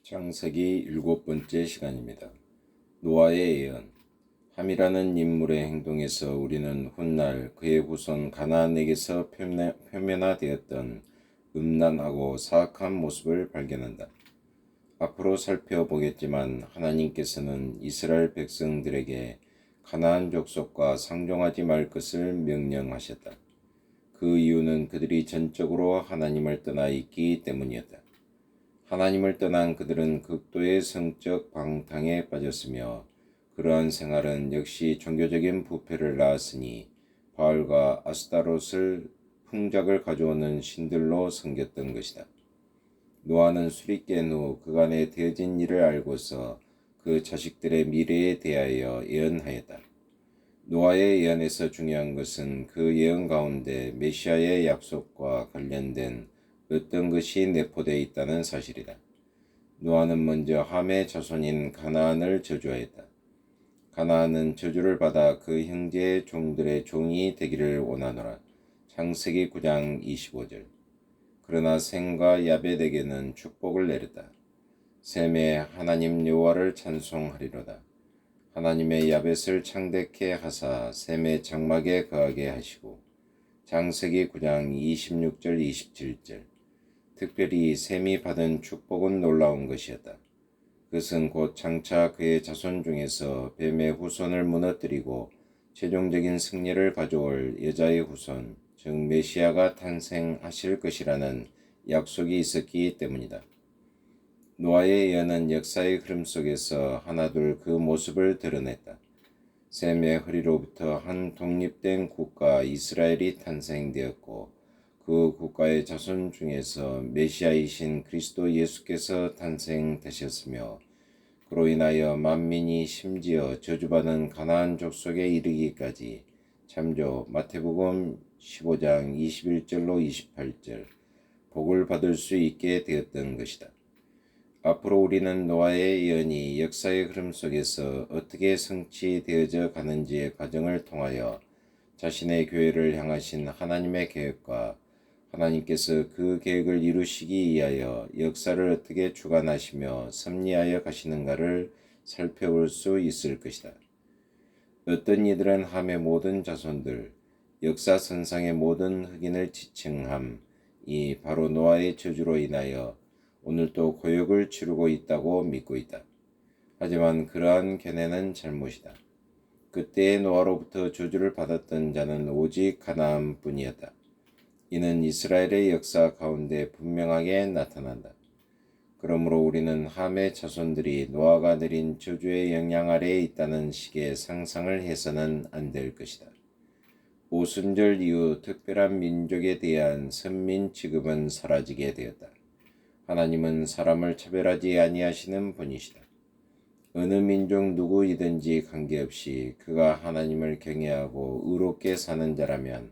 창세기 7번째 시간입니다. 노아의 예언. 함이라는 인물의 행동에서 우리는 훗날 그의 후손 가나안에게서 표면화되었던 음란하고 사악한 모습을 발견한다. 앞으로 살펴보겠지만 하나님께서는 이스라엘 백성들에게 가나안 족속과 상종하지 말 것을 명령하셨다. 그 이유는 그들이 전적으로 하나님을 떠나 있기 때문이었다. 하나님을 떠난 그들은 극도의 성적 방탕에 빠졌으며 그러한 생활은 역시 종교적인 부패를 낳았으니 바알과 아스타롯을 풍작을 가져오는 신들로 섬겼던 것이다. 노아는 술이 깬 후 그간에 되어진 일을 알고서 그 자식들의 미래에 대하여 예언하였다. 노아의 예언에서 중요한 것은 그 예언 가운데 메시아의 약속과 관련된 어떤 것이 내포되어 있다는 사실이다. 노아는 먼저 함의 자손인 가나안을 저주하였다. 가나안은 저주를 받아 그 형제의 종들의 종이 되기를 원하노라. 창세기 9장 25절. 그러나 셈과 야벳에게는 축복을 내렸다. 셈에 하나님 여호와를 찬송하리로다. 하나님의 야벳을 창대케 하사 셈의 장막에 거하게 하시고. 창세기 9장 26절 27절. 특별히 셈이 받은 축복은 놀라운 것이었다. 그것은 곧 장차 그의 자손 중에서 뱀의 후손을 무너뜨리고 최종적인 승리를 가져올 여자의 후손, 즉 메시아가 탄생하실 것이라는 약속이 있었기 때문이다. 노아의 예언은 역사의 흐름 속에서 하나둘 그 모습을 드러냈다. 셈의 허리로부터 한 독립된 국가 이스라엘이 탄생되었고 그 국가의 자손 중에서 메시아이신 그리스도 예수께서 탄생되셨으며 그로 인하여 만민이 심지어 저주받은 가나안 족속에 이르기까지 참조 마태복음 15장 21절로 28절 복을 받을 수 있게 되었던 것이다. 앞으로 우리는 노아의 예언이 역사의 흐름 속에서 어떻게 성취되어져 가는지의 과정을 통하여 자신의 교회를 향하신 하나님의 계획과 하나님께서 그 계획을 이루시기 위하여 역사를 어떻게 주관하시며 섭리하여 가시는가를 살펴볼 수 있을 것이다. 어떤 이들은 함의 모든 자손들, 역사선상의 모든 흑인을 지칭함이 바로 노아의 저주로 인하여 오늘도 고역을 치르고 있다고 믿고 있다. 하지만 그러한 견해는 잘못이다. 그때의 노아로부터 저주를 받았던 자는 오직 가나안뿐이었다. 이는 이스라엘의 역사 가운데 분명하게 나타난다. 그러므로 우리는 함의 자손들이 노아가 내린 저주의 영향 아래에 있다는 식의 상상을 해서는 안 될 것이다. 오순절 이후 특별한 민족에 대한 선민 취급은 사라지게 되었다. 하나님은 사람을 차별하지 아니하시는 분이시다. 어느 민족 누구이든지 관계없이 그가 하나님을 경외하고 의롭게 사는 자라면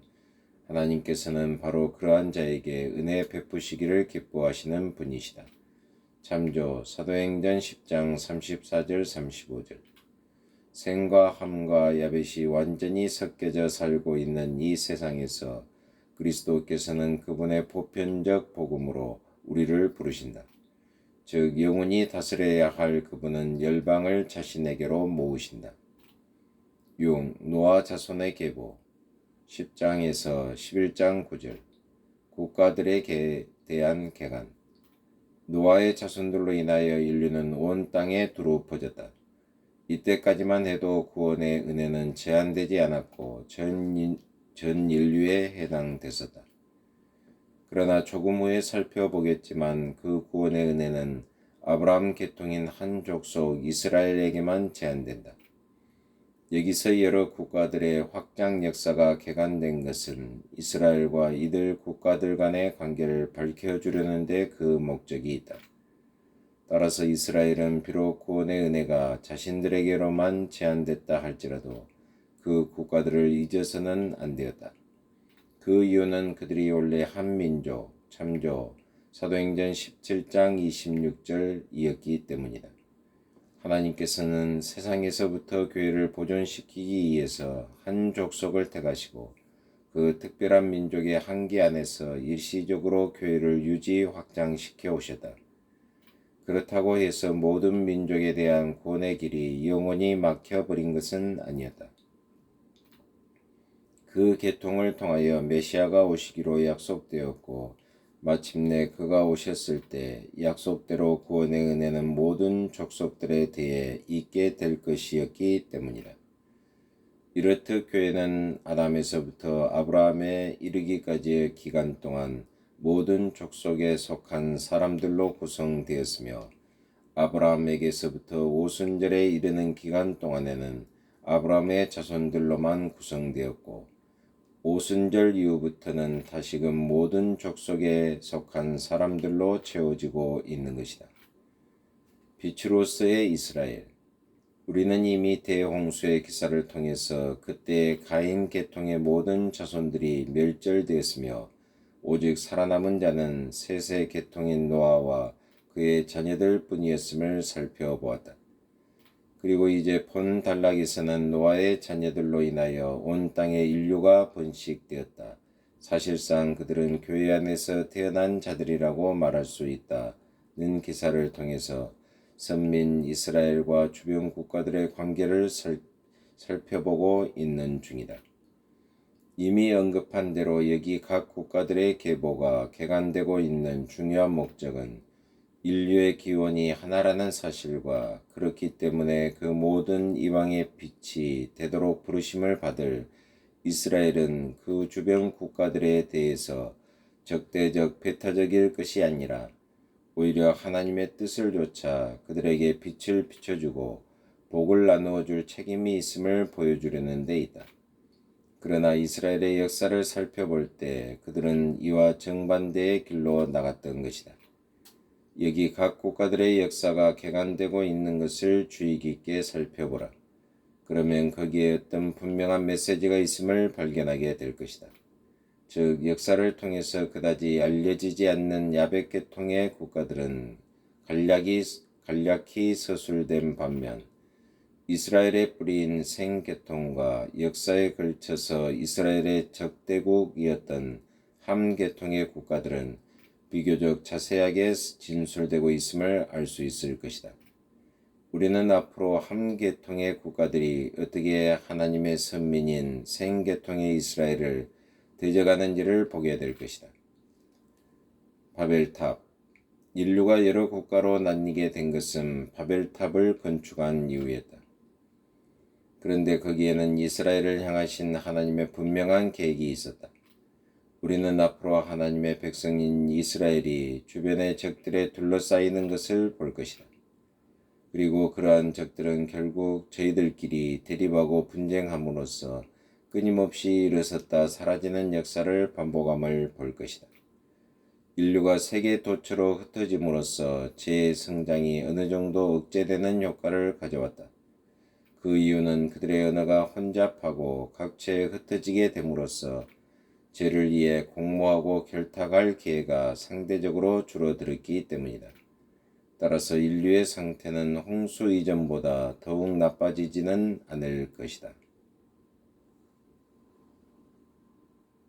하나님께서는 바로 그러한 자에게 은혜 베푸시기를 기뻐하시는 분이시다. 참조 사도행전 10장 34절 35절. 셈과 함과 야벳이 완전히 섞여져 살고 있는 이 세상에서 그리스도께서는 그분의 보편적 복음으로 우리를 부르신다. 즉 영원히 다스려야 할 그분은 열방을 자신에게로 모으신다. 6. 노아 자손의 계보 10장에서 11장 9절. 국가들에 대한 계간. 노아의 자손들로 인하여 인류는 온 땅에 두루 퍼졌다. 이때까지만 해도 구원의 은혜는 제한되지 않았고 전 인류에 해당됐었다. 그러나 조금 후에 살펴보겠지만 그 구원의 은혜는 아브라함 계통인 한 족속 이스라엘에게만 제한된다. 여기서 여러 국가들의 확장 역사가 개간된 것은 이스라엘과 이들 국가들 간의 관계를 밝혀주려는 데 그 목적이 있다. 따라서 이스라엘은 비록 구원의 은혜가 자신들에게로만 제한됐다 할지라도 그 국가들을 잊어서는 안 되었다. 그 이유는 그들이 원래 한 민족, 참조 사도행전 17장 26절이었기 때문이다. 하나님께서는 세상에서부터 교회를 보존시키기 위해서 한 족속을 택하시고 그 특별한 민족의 한계 안에서 일시적으로 교회를 유지 확장시켜 오셨다. 그렇다고 해서 모든 민족에 대한 구원의 길이 영원히 막혀버린 것은 아니었다. 그 계통을 통하여 메시아가 오시기로 약속되었고 마침내 그가 오셨을 때 약속대로 구원의 은혜는 모든 족속들에 대해 있게 될 것이었기 때문이다. 이렇듯 교회는 아담에서부터 아브라함에 이르기까지의 기간 동안 모든 족속에 속한 사람들로 구성되었으며 아브라함에게서부터 오순절에 이르는 기간 동안에는 아브라함의 자손들로만 구성되었고 오순절 이후부터는 다시금 모든 족속에 속한 사람들로 채워지고 있는 것이다. 빛으로서의 이스라엘. 우리는 이미 대홍수의 기사를 통해서 그때의 가인 계통의 모든 자손들이 멸절되었으며 오직 살아남은 자는 셋의 계통인 노아와 그의 자녀들 뿐이었음을 살펴보았다. 그리고 이제 본 단락에서는 노아의 자녀들로 인하여 온 땅의 인류가 번식되었다. 사실상 그들은 교회 안에서 태어난 자들이라고 말할 수 있다는 기사를 통해서 선민 이스라엘과 주변 국가들의 관계를 살펴보고 있는 중이다. 이미 언급한 대로 여기 각 국가들의 계보가 개간되고 있는 중요한 목적은 인류의 기원이 하나라는 사실과 그렇기 때문에 그 모든 이방의 빛이 되도록 부르심을 받을 이스라엘은 그 주변 국가들에 대해서 적대적 배타적일 것이 아니라 오히려 하나님의 뜻을 좇아 그들에게 빛을 비춰주고 복을 나누어 줄 책임이 있음을 보여주려는 데 있다. 그러나 이스라엘의 역사를 살펴볼 때 그들은 이와 정반대의 길로 나갔던 것이다. 여기 각 국가들의 역사가 개간되고 있는 것을 주의 깊게 살펴보라. 그러면 거기에 어떤 분명한 메시지가 있음을 발견하게 될 것이다. 즉 역사를 통해서 그다지 알려지지 않는 야벳 계통의 국가들은 간략히 서술된 반면 이스라엘의 뿌리인 생 계통과 역사에 걸쳐서 이스라엘의 적대국이었던 함 계통의 국가들은 비교적 자세하게 진술되고 있음을 알 수 있을 것이다. 우리는 앞으로 함 계통의 국가들이 어떻게 하나님의 선민인 생 계통의 이스라엘을 대적하는지를 보게 될 것이다. 바벨탑. 인류가 여러 국가로 나뉘게 된 것은 바벨탑을 건축한 이후였다. 그런데 거기에는 이스라엘을 향하신 하나님의 분명한 계획이 있었다. 우리는 앞으로 하나님의 백성인 이스라엘이 주변의 적들에 둘러싸이는 것을 볼 것이다. 그리고 그러한 적들은 결국 저희들끼리 대립하고 분쟁함으로써 끊임없이 일어섰다 사라지는 역사를 반복함을 볼 것이다. 인류가 세계 도처로 흩어짐으로써 재성장이 어느 정도 억제되는 효과를 가져왔다. 그 이유는 그들의 언어가 혼잡하고 각처에 흩어지게 됨으로써 죄를 위해 공모하고 결탁할 기회가 상대적으로 줄어들었기 때문이다. 따라서 인류의 상태는 홍수 이전보다 더욱 나빠지지는 않을 것이다.